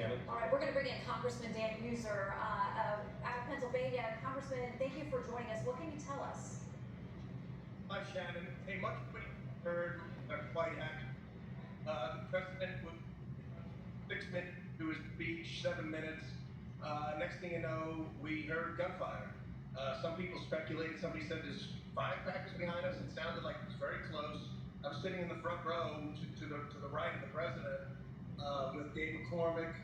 Shannon. All right, we're going to bring in Congressman Dan User out of Pennsylvania. Congressman, thank you for joining us. What can you tell us? Hi, Shannon. Hey, much of what you heard, quite happy. The president was 6 minutes to his speech, 7 minutes. Next thing you know, we heard gunfire. Some people speculated, somebody said there's firecrackers behind us. It sounded like it was very close. I was sitting in the front row to the right of the president with Dave McCormick,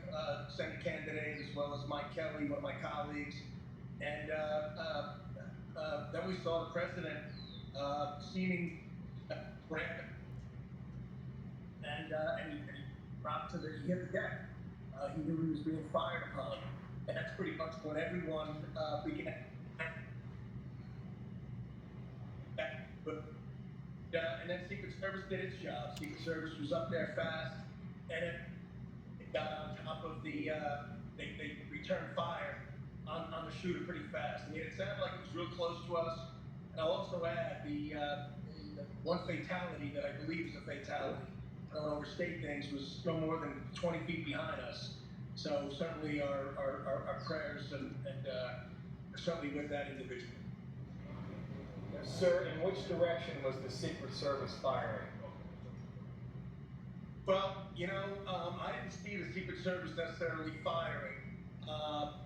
Senate candidate, as well as Mike Kelly, one of my colleagues. And then we saw the president seeming rampant. And he dropped he hit the deck. He knew he was being fired upon. And that's pretty much when everyone began. And then Secret Service did its job. Secret Service was up there fast, and it got on top of the. They returned fire on the shooter pretty fast. I mean, it sounded like it was real close to us. And I'll also add the one fatality that I believe is a fatality. I don't want to overstate things. Was no more than 20 feet behind us. So certainly our prayers and certainly with that individual. Sir, in which direction was the Secret Service firing? Well, I didn't see the Secret Service necessarily firing.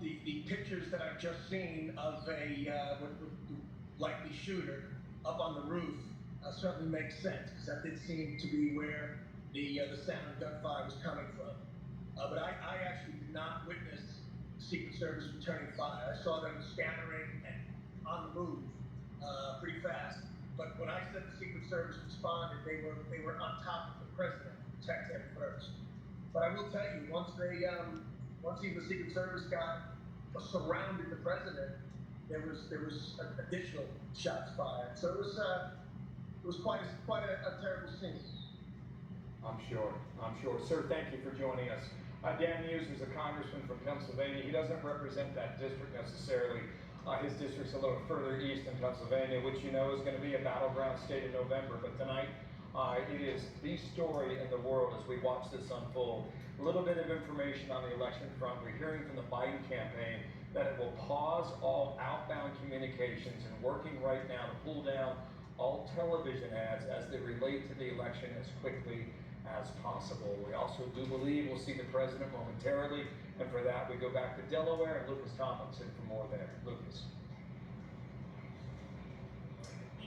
The pictures that I've just seen of a likely shooter up on the roof certainly makes sense, because that did seem to be where the sound of gunfire was coming from. But I actually did not witness the Secret Service returning fire. I saw them scattering and on the move pretty fast. But when I said the Secret Service responded, they were on top of the president to protect him first. But I will tell you, once even the Secret Service surrounded the president, there was additional shots fired. So it was quite a terrible scene. I'm sure. Sir, thank you for joining us. Dan Hughes is a congressman from Pennsylvania. He doesn't represent that district necessarily. His district's a little further east in Pennsylvania, which is going to be a battleground state in November. But tonight, it is the story in the world as we watch this unfold. A little bit of information on the election front. We're hearing from the Biden campaign that it will pause all outbound communications and working right now to pull down all television ads as they relate to the election as quickly as possible. We also do believe we'll see the president momentarily, and for that we go back to Delaware and Lucas Tomlinson for more there. Lucas.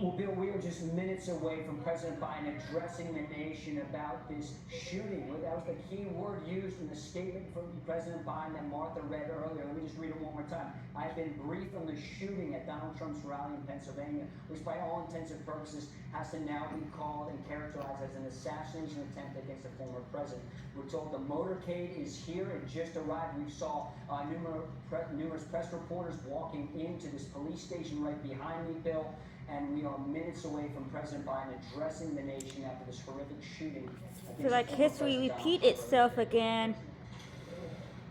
Well, Bill, we are just minutes away from President Biden addressing the nation about this shooting. That was the key word used in the statement from President Biden that Martha read earlier. Let me just read it one more time. I have been briefed on the shooting at Donald Trump's rally in Pennsylvania, which by all intents and purposes has to now be called and characterized as an assassination attempt against the former president. We're told the motorcade is here. It just arrived. We saw numerous press reporters walking into this police station right behind me, Bill. And we are minutes away from President Biden addressing the nation after this horrific shooting. I feel like history repeat itself again.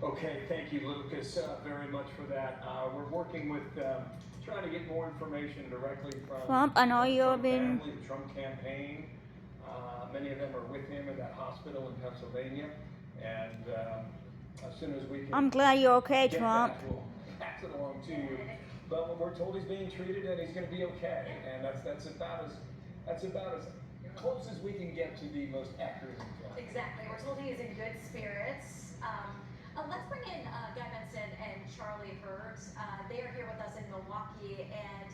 Okay, thank you, Lucas, very much for that. We're working with trying to get more information directly from Trump. I know you've been family, the Trump campaign. Many of them are with him in that hospital in Pennsylvania, and as soon as we can, I'm glad you're okay, Trump. We'll pass it along to you. But we're told he's being treated and he's going to be okay, and that's about as close as we can get to the most accurate info. Exactly. We're told he is in good spirits. Let's bring in Guy Benson and Charlie Hurt. They are here with us in Milwaukee, and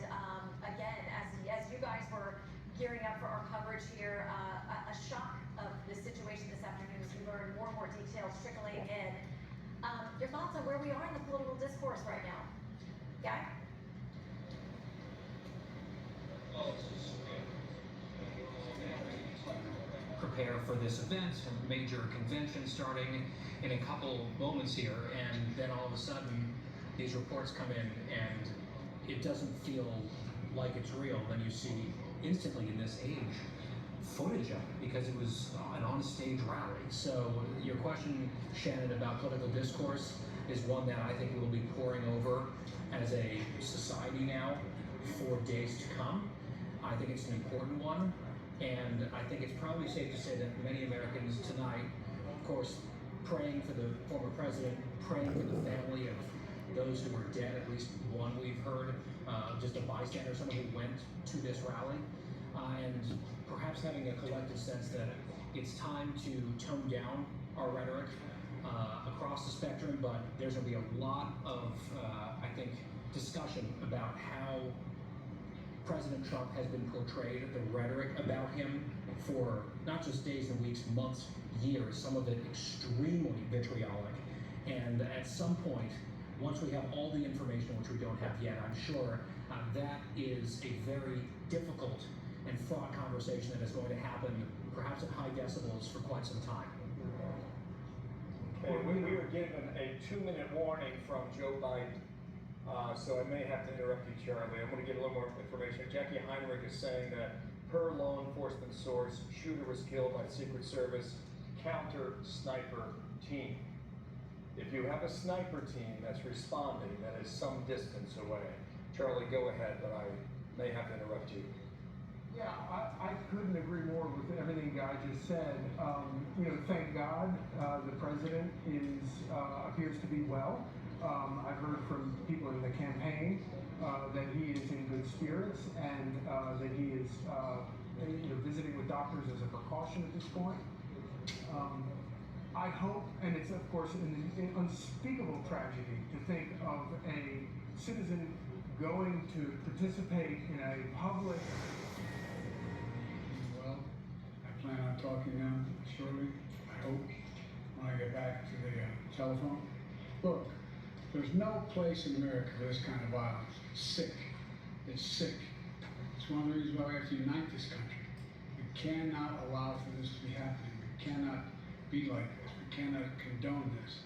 again, as you guys were gearing up for our coverage here, a shock of the situation this afternoon as we learn more and more details trickling in. Your thoughts on where we are in the political discourse right now, Guy? Prepare for this event, a major convention starting in a couple moments here, and then all of a sudden these reports come in and it doesn't feel like it's real. Then you see instantly in this age footage of it because it was an on-stage rally. So your question, Shannon, about political discourse is one that I think we'll be poring over as a society now for days to come. I think it's an important one, and I think it's probably safe to say that many Americans tonight, of course, praying for the former president, praying for the family of those who are dead, at least one we've heard, just a bystander, someone who went to this rally, and perhaps having a collective sense that it's time to tone down our rhetoric across the spectrum, but there's going to be a lot of, I think, discussion about how President Trump has been portrayed, the rhetoric about him for not just days and weeks, months, years, some of it extremely vitriolic. And at some point, once we have all the information, which we don't have yet, I'm sure, that is a very difficult and fraught conversation that is going to happen, perhaps at high decibels, for quite some time. Okay, we were given a 2-minute warning from Joe Biden, so I may have to interrupt you, Charlie. I'm going to get a little more information. Jackie Heinrich is saying that per law enforcement source, shooter was killed by Secret Service counter sniper team. If you have a sniper team that's responding, that is some distance away. Charlie, go ahead, but I may have to interrupt you. Yeah, I couldn't agree more with everything Guy just said. Thank God the president appears to be well. I've heard from people in the campaign that he is in good spirits and that he is visiting with doctors as a precaution at this point. I hope, and it's of course an unspeakable tragedy to think of a citizen going to participate in a public. Well, I plan on talking to them shortly, I hope, when I get back to the telephone. Look, there's no place in America for this kind of violence. It's sick. It's sick. It's one of the reasons why we have to unite this country. We cannot allow for this to be happening. We cannot be like this. We cannot condone this.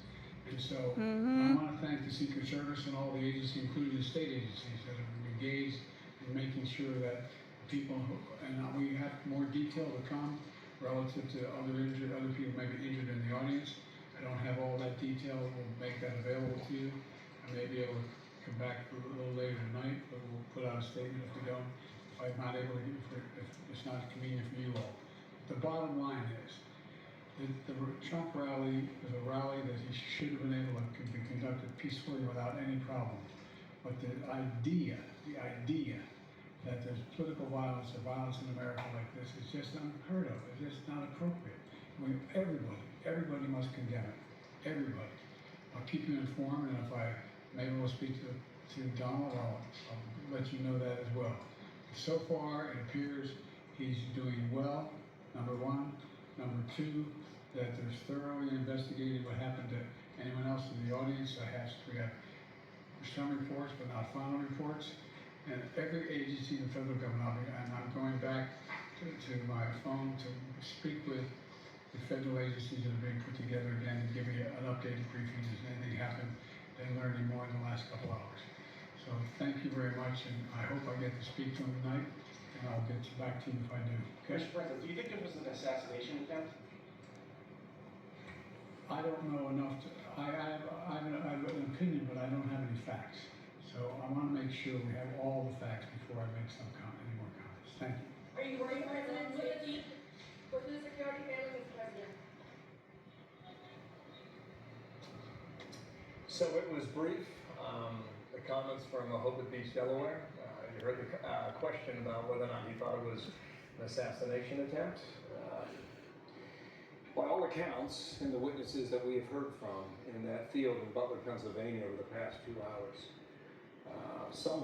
And so I want to thank the Secret Service and all the agencies, including the state agencies, that have engaged in making sure that people, and we have more detail to come relative to other people may be injured in the audience. I don't have all that detail. We'll make that available to you. I may be able to come back a little later tonight, but we'll put out a statement if we don't. If I'm not able to, if it's not convenient for you all. The bottom line is, the Trump rally was a rally that he should have been able to be conducted peacefully without any problem. But the idea that there's political violence or violence in America like this is just unheard of. It's just not appropriate. Everybody must condemn it. Everybody. I'll keep you informed, and if maybe we'll speak to Donald, I'll let you know that as well. So far, it appears he's doing well, number one. Number two, that there's thoroughly investigated what happened to anyone else in the audience. We have some reports, but not final reports. And every agency in the federal government, and I'm going back to my phone to speak with the federal agencies that are being put together again to give me an updated briefing. Has anything happened? Didn't learn any more in the last couple hours. So thank you very much, and I hope I get to speak to them tonight, and I'll get back to you if I do. Okay? Mr. President, do you think this was an assassination attempt? I don't know enough to, I have an opinion, but I don't have any facts. So I want to make sure we have all the facts before I make any more comments. Thank you. Are you worried, President, with the security failing, Mr. President? So it was brief. The comments from Rehoboth Beach, Delaware. You heard the question about whether or not he thought it was an assassination attempt. By all accounts, and the witnesses that we have heard from in that field in Butler, Pennsylvania over the past 2 hours, someone